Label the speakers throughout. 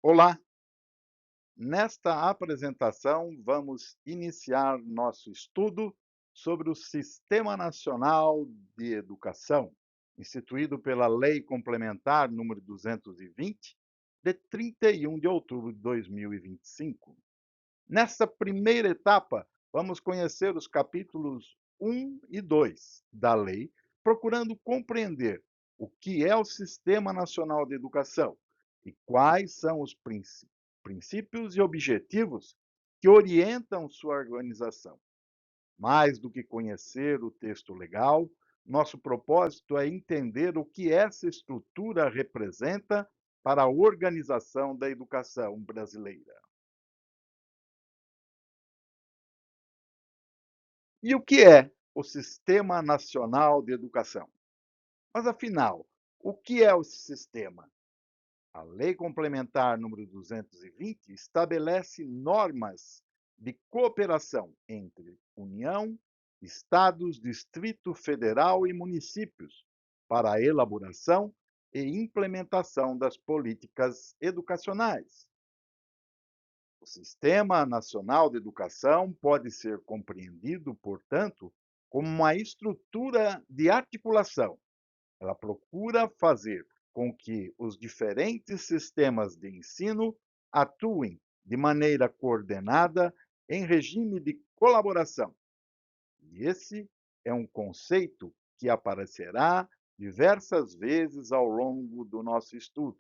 Speaker 1: Olá! Nesta apresentação, vamos iniciar nosso estudo sobre o Sistema Nacional de Educação, instituído pela Lei Complementar número 220, de 31 de outubro de 2025. Nesta primeira etapa, vamos conhecer os capítulos 1 e 2 da lei, procurando compreender o que é o Sistema Nacional de Educação e quais são os princípios e objetivos que orientam sua organização. Mais do que conhecer o texto legal, nosso propósito é entender o que essa estrutura representa para a organização da educação brasileira. E o que é o Sistema Nacional de Educação? Mas, afinal, o que é o sistema? A Lei Complementar número 220 estabelece normas de cooperação entre União, Estados, Distrito Federal e municípios para a elaboração e implementação das políticas educacionais. O Sistema Nacional de Educação pode ser compreendido, portanto, como uma estrutura de articulação. Ela procura fazer com que os diferentes sistemas de ensino atuem de maneira coordenada em regime de colaboração. E esse é um conceito que aparecerá diversas vezes ao longo do nosso estudo.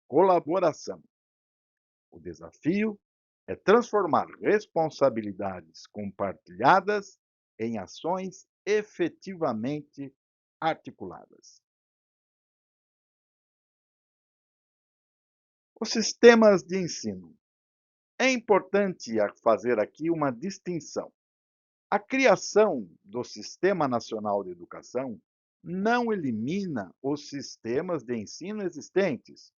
Speaker 1: Colaboração. O desafio é transformar responsabilidades compartilhadas em ações efetivamente articuladas. Os sistemas de ensino. É importante fazer aqui uma distinção. A criação do Sistema Nacional de Educação não elimina os sistemas de ensino existentes.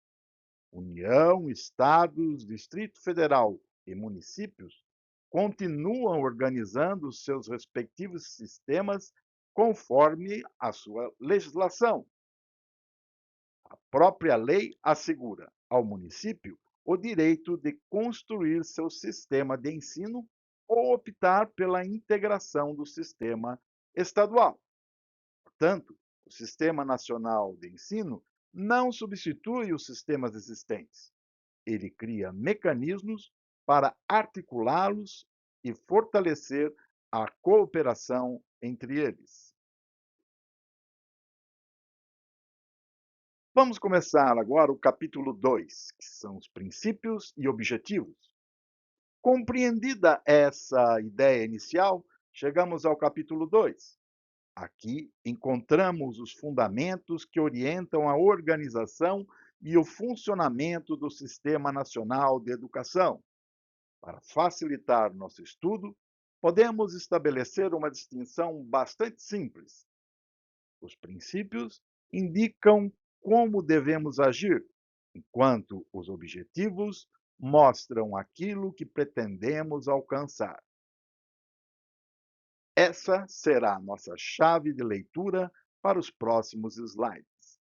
Speaker 1: União, estados, Distrito Federal e municípios continuam organizando seus respectivos sistemas conforme a sua legislação. A própria lei assegura ao município o direito de construir seu sistema de ensino ou optar pela integração do sistema estadual. Portanto, o Sistema Nacional de Ensino não substitui os sistemas existentes. Ele cria mecanismos para articulá-los e fortalecer a cooperação entre eles. Vamos começar agora o capítulo 2, que são os princípios e objetivos. Compreendida essa ideia inicial, chegamos ao capítulo 2. Aqui encontramos os fundamentos que orientam a organização e o funcionamento do Sistema Nacional de Educação. Para facilitar nosso estudo, podemos estabelecer uma distinção bastante simples. Os princípios indicam como devemos agir, enquanto os objetivos mostram aquilo que pretendemos alcançar. Essa será a nossa chave de leitura para os próximos slides.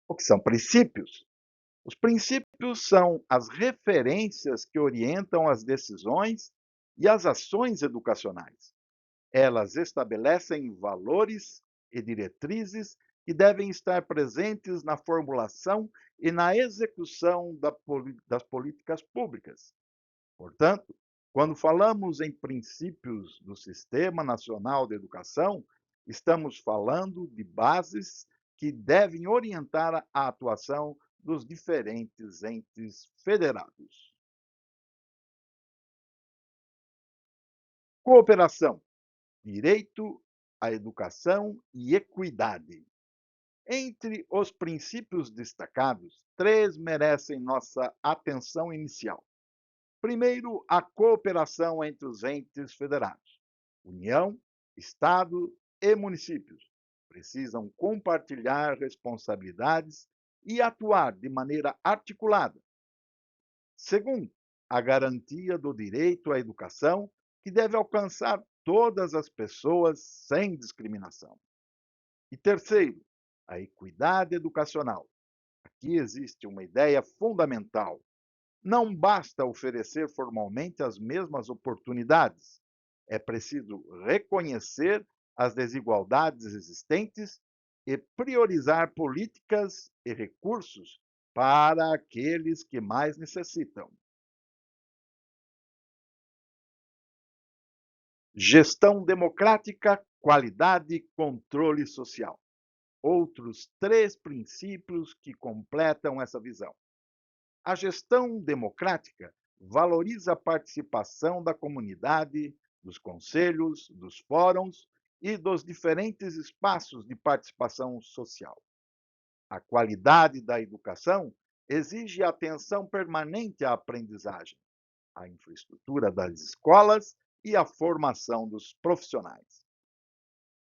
Speaker 1: O que são princípios? Os princípios são as referências que orientam as decisões e as ações educacionais. Elas estabelecem valores e diretrizes que devem estar presentes na formulação e na execução das políticas públicas. Portanto, quando falamos em princípios do Sistema Nacional de Educação, estamos falando de bases que devem orientar a atuação dos diferentes entes federados. Cooperação, direito à educação e equidade. Entre os princípios destacados, três merecem nossa atenção inicial. Primeiro, a cooperação entre os entes federados. União, Estado e municípios precisam compartilhar responsabilidades e atuar de maneira articulada. Segundo, a garantia do direito à educação, que deve alcançar todas as pessoas sem discriminação. E terceiro, a equidade educacional. Aqui existe uma ideia fundamental. Não basta oferecer formalmente as mesmas oportunidades. É preciso reconhecer as desigualdades existentes e priorizar políticas e recursos para aqueles que mais necessitam. Gestão democrática, qualidade e controle social. Outros três princípios que completam essa visão. A gestão democrática valoriza a participação da comunidade, dos conselhos, dos fóruns e dos diferentes espaços de participação social. A qualidade da educação exige atenção permanente à aprendizagem, à infraestrutura das escolas e à formação dos profissionais.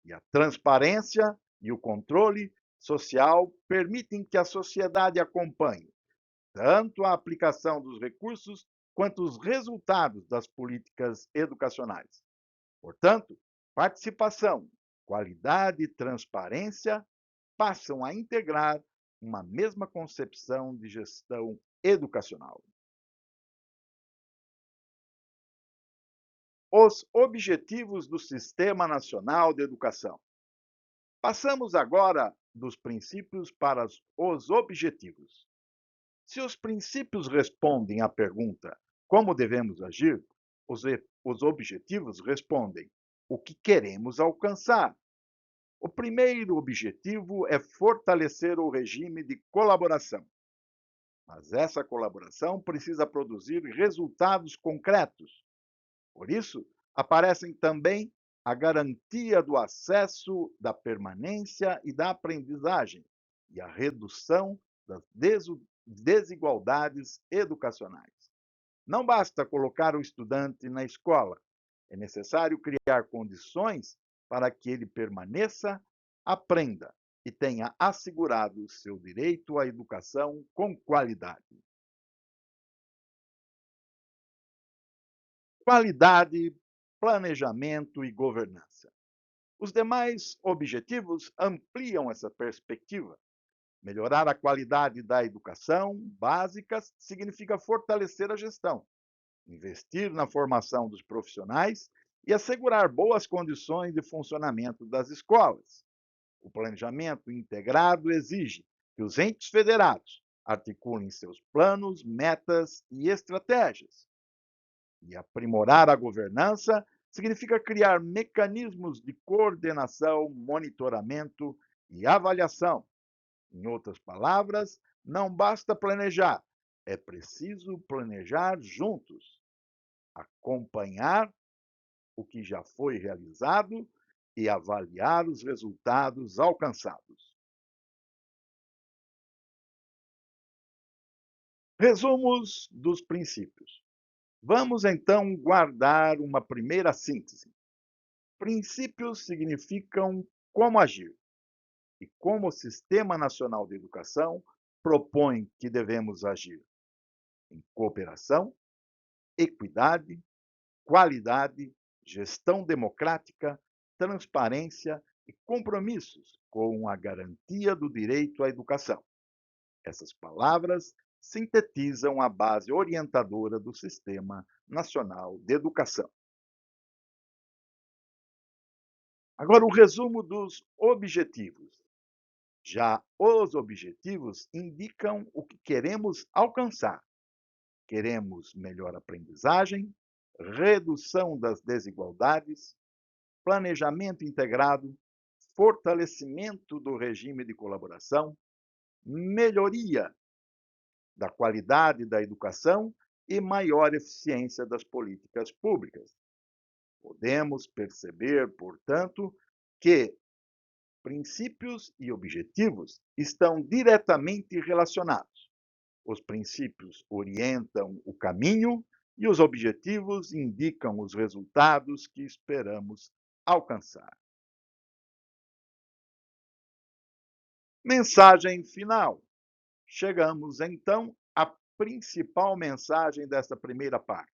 Speaker 1: E a transparência e o controle social permitem que a sociedade acompanhe tanto a aplicação dos recursos quanto os resultados das políticas educacionais. Portanto, participação, qualidade e transparência passam a integrar uma mesma concepção de gestão educacional. Os objetivos do Sistema Nacional de Educação. Passamos agora dos princípios para os objetivos. Se os princípios respondem à pergunta como devemos agir, os objetivos respondem o que queremos alcançar. O primeiro objetivo é fortalecer o regime de colaboração. Mas essa colaboração precisa produzir resultados concretos. Por isso, aparecem também a garantia do acesso, da permanência e da aprendizagem, e a redução das desigualdades educacionais. Não basta colocar o estudante na escola, é necessário criar condições para que ele permaneça, aprenda e tenha assegurado seu direito à educação com qualidade. Qualidade, planejamento e governança. Os demais objetivos ampliam essa perspectiva. Melhorar a qualidade da educação básica significa fortalecer a gestão, investir na formação dos profissionais e assegurar boas condições de funcionamento das escolas. O planejamento integrado exige que os entes federados articulem seus planos, metas e estratégias. E aprimorar a governança significa criar mecanismos de coordenação, monitoramento e avaliação. Em outras palavras, não basta planejar, é preciso planejar juntos, acompanhar o que já foi realizado e avaliar os resultados alcançados. Resumos dos princípios. Vamos então guardar uma primeira síntese. Princípios significam como agir e como o Sistema Nacional de Educação propõe que devemos agir em cooperação, equidade, qualidade, gestão democrática, transparência e compromissos com a garantia do direito à educação. Essas palavras sintetizam a base orientadora do Sistema Nacional de Educação. Agora, o resumo dos objetivos. Já os objetivos indicam o que queremos alcançar. Queremos melhor aprendizagem, redução das desigualdades, planejamento integrado, fortalecimento do regime de colaboração, melhoria da qualidade da educação e maior eficiência das políticas públicas. Podemos perceber, portanto, que princípios e objetivos estão diretamente relacionados. Os princípios orientam o caminho e os objetivos indicam os resultados que esperamos alcançar. Mensagem final. Chegamos então à principal mensagem desta primeira parte.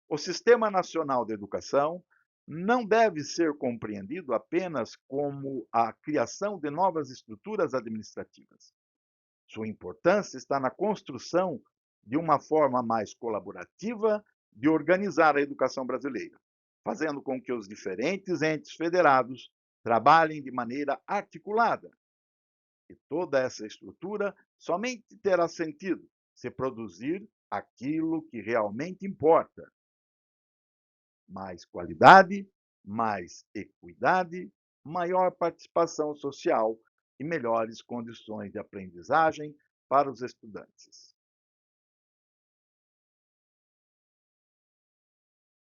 Speaker 1: O Sistema Nacional de Educação não deve ser compreendido apenas como a criação de novas estruturas administrativas. Sua importância está na construção de uma forma mais colaborativa de organizar a educação brasileira, fazendo com que os diferentes entes federados trabalhem de maneira articulada. E toda essa estrutura somente terá sentido se produzir aquilo que realmente importa: mais qualidade, mais equidade, maior participação social e melhores condições de aprendizagem para os estudantes.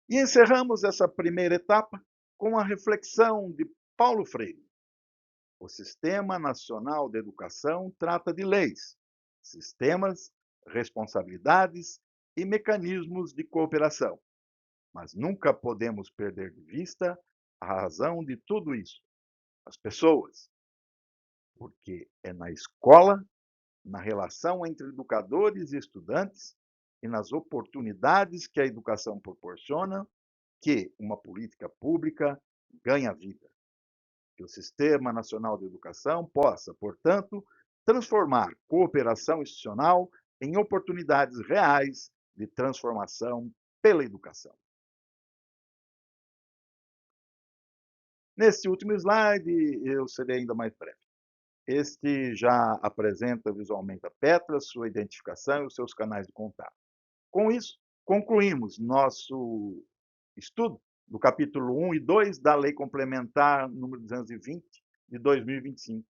Speaker 1: E encerramos essa primeira etapa com a reflexão de Paulo Freire. O Sistema Nacional de Educação trata de leis, sistemas, responsabilidades e mecanismos de cooperação. Mas nunca podemos perder de vista a razão de tudo isso: as pessoas. Porque é na escola, na relação entre educadores e estudantes e nas oportunidades que a educação proporciona que uma política pública ganha vida. Que o Sistema Nacional de Educação possa, portanto, transformar cooperação institucional em oportunidades reais de transformação pela educação. Neste último slide, eu serei ainda mais breve. Este já apresenta visualmente a Petra, sua identificação e os seus canais de contato. Com isso, concluímos nosso estudo do capítulo 1 e 2 da Lei Complementar número 220 de 2025.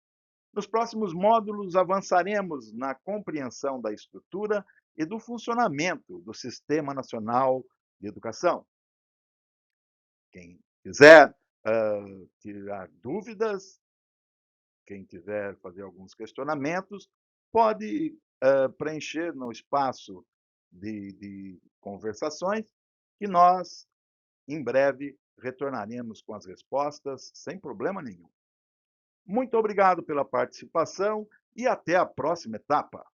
Speaker 1: Nos próximos módulos, avançaremos na compreensão da estrutura e do funcionamento do Sistema Nacional de Educação. Quem quiser tirar dúvidas, quem quiser fazer alguns questionamentos, pode preencher no espaço de conversações, que nós, em breve, retornaremos com as respostas sem problema nenhum. Muito obrigado pela participação e até a próxima etapa.